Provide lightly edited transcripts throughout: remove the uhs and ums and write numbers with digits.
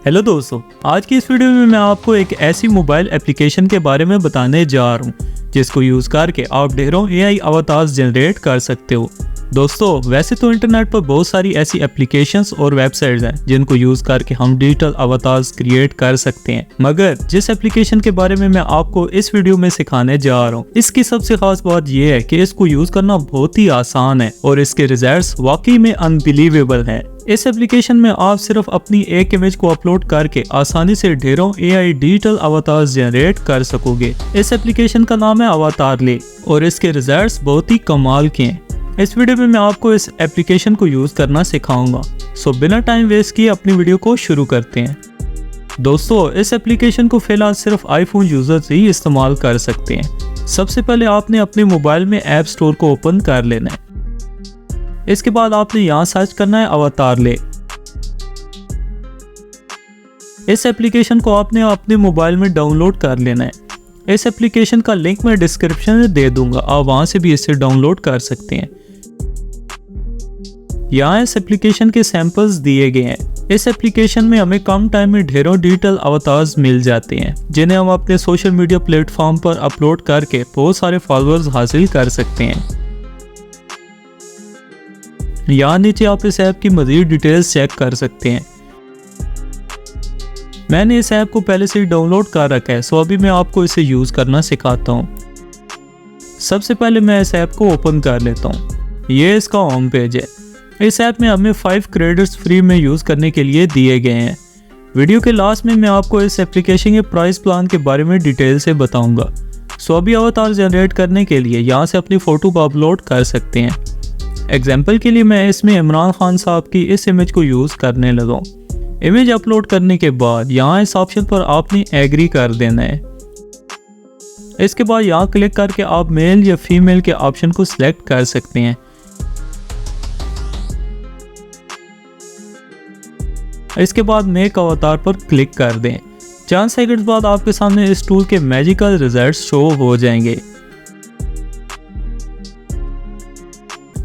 Hello दोस्तों, आज की इस वीडियो में मैं आपको एक ऐसी मोबाइल एप्लीकेशन के बारे में बताने जा रहा हूँ जिसको यूज़ करके आप ढेरों एआई अवतार्स जनरेट कर सकते हो। दोस्तों, वैसे तो इंटरनेट पर बहुत सारी ऐसी एप्लीकेशंस और वेबसाइट्स हैं जिनको यूज़ करके हम डिजिटल अवतार्स क्रिएट कर सकते हैं, मगर जिस एप्लीकेशन के बारे में मैं आपको इस वीडियो में सिखाने जा रहा हूँ, इसकी सबसे खास बात यह है कि इसको यूज़ करना बहुत ही आसान है और इसके रिजल्ट्स वाकई में अनबिलीवेबल हैं। इस एप्लीकेशन में आप सिर्फ अपनी एक इमेज को अपलोड करके आसानी से ढेरों एआई डिजिटल अवतार्स जनरेट कर सकोगे। इस एप्लीकेशन का नाम है अवतारले और इसके रिजल्ट्स बहुत ही कमाल के हैं। इस वीडियो में मैं आपको इस एप्लीकेशन को यूज करना सिखाऊंगा। सो बिना टाइम वेस्ट किए अपनी वीडियो को शुरू करते हैं। दोस्तों, इस एप्लीकेशन को फिलहाल सिर्फ आईफोन यूजर्स ही इस्तेमाल कर सकते हैं। सबसे पहले आपने अपने मोबाइल में ऐप स्टोर को ओपन कर लेना है। इसके बाद आपने यहाँ सर्च करना है अवतारले। इस एप्लीकेशन को आपने अपने मोबाइल में डाउनलोड कर लेना है। इस एप्लीकेशन का लिंक मैं डिस्क्रिप्शन में दे दूंगा, आप वहां से भी इसे डाउनलोड कर सकते हैं। यहाँ इस एप्लीकेशन के सैंपल्स दिए गए हैं। इस एप्लीकेशन में हमें कम टाइम में ढेरों डिजिटल अवतार्स मिल जाते हैं जिन्हें हम अपने सोशल मीडिया प्लेटफॉर्म पर अपलोड करके बहुत सारे फॉलोअर्स हासिल कर सकते हैं। यहाँ नीचे आप इस ऐप की मज़ीद डिटेल्स चेक कर सकते हैं। मैंने इस ऐप को पहले से ही डाउनलोड कर रखा है, सो अभी मैं आपको इसे यूज़ करना सिखाता हूँ। सबसे पहले मैं इस ऐप को ओपन कर लेता हूँ। ये इसका होम पेज है। इस ऐप में हमें 5 क्रेडिट्स फ्री में यूज़ करने के लिए दिए गए हैं। वीडियो के लास्ट में मैं आपको इस एप्लीकेशन के प्राइस प्लान के बारे में डिटेल से बताऊँगा। सो अभी अवतार जनरेट करने के लिए यहाँ से अपनी फ़ोटो को अपलोड कर सकते हैं। एग्जाम्पल के लिए मैं इसमें इमरान खान साहब की इस इमेज को यूज़ करने लगा हूँ। इमेज अपलोड करने के बाद यहाँ इस ऑप्शन पर आपने एग्री कर देना है। इसके बाद यहाँ क्लिक करके आप मेल या फीमेल के ऑप्शन को सिलेक्ट कर सकते हैं। इसके बाद मेक अवतार पर क्लिक कर दें। चंद सेकंड्स बाद आपके सामने इस टूल के मैजिकल रिजल्ट्स शो हो जाएंगे।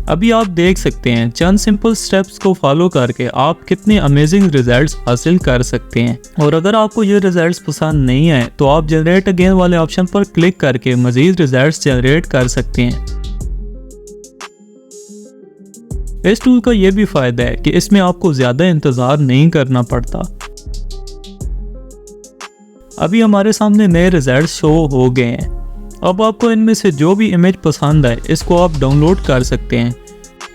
अभी आप देख सकते हैं चंद सिंपल स्टेप्स को फॉलो करके आप कितने अमेजिंग रिजल्ट्स हासिल कर सकते हैं। और अगर आपको ये रिजल्ट्स पसंद नहीं आए तो आप जनरेट अगेन वाले ऑप्शन पर क्लिक करके मजीद रिजल्ट्स जनरेट कर सकते हैं। इस टूल का ये भी फायदा है कि इसमें आपको ज्यादा इंतजार नहीं करना पड़ता। अभी हमारे सामने नए रिजल्ट्स शो हो गए हैं। अब आपको इनमें से जो भी इमेज पसंद आए इसको आप डाउनलोड कर सकते हैं।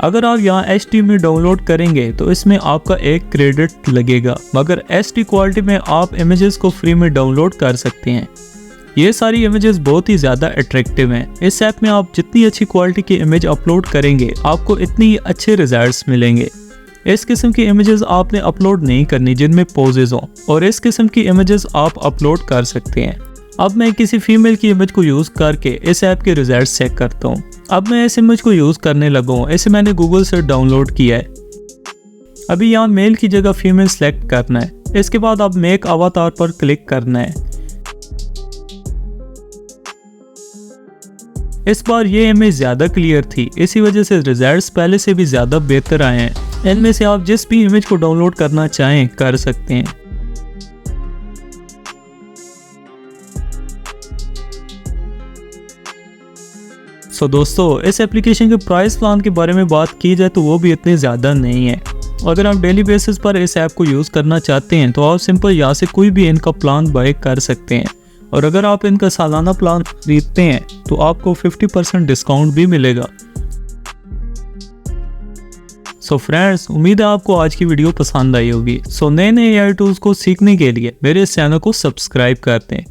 अगर आप यहाँ HD में डाउनलोड करेंगे तो इसमें आपका 1 क्रेडिट लगेगा, मगर HD क्वालिटी में आप इमेजेस को फ्री में डाउनलोड कर सकते हैं। ये सारी इमेजेस बहुत ही ज़्यादा अट्रैक्टिव हैं। इस ऐप में आप जितनी अच्छी क्वालिटी की इमेज अपलोड करेंगे आपको इतनी ही अच्छे रिजल्ट्स मिलेंगे। इस किस्म की इमेजेस आपने अपलोड नहीं करनी जिनमें पोजेज हों, और इस किस्म की इमेजेस आप अपलोड कर सकते हैं। अब मैं किसी फीमेल की इमेज को यूज़ करके इस ऐप के रिजल्ट्स चेक करता हूँ। अब मैं इस इमेज को यूज़ करने लगा हूँ। इसे मैंने गूगल से डाउनलोड किया है। अभी यहाँ मेल की जगह फीमेल सेलेक्ट करना है। इसके बाद अब मेक अवतार पर क्लिक करना है। इस बार ये इमेज ज़्यादा क्लियर थी, इसी वजह से रिजल्ट्स पहले से भी ज़्यादा बेहतर आए हैं। इनमें से आप जिस भी इमेज को डाउनलोड करना चाहें कर सकते हैं। सो दोस्तों, इस एप्लीकेशन के प्राइस प्लान के बारे में बात की जाए तो वो भी इतने ज़्यादा नहीं है। अगर आप डेली बेसिस पर इस ऐप को यूज़ करना चाहते हैं तो आप सिंपल यहाँ से कोई भी इनका प्लान बाय कर सकते हैं, और अगर आप इनका सालाना प्लान खरीदते हैं तो आपको 50% डिस्काउंट भी मिलेगा। सो फ्रेंड्स, उम्मीद है आपको आज की वीडियो पसंद आई होगी। सो नए नए AI टूल्स को सीखने के लिए मेरे इस चैनल को सब्सक्राइब करते हैं।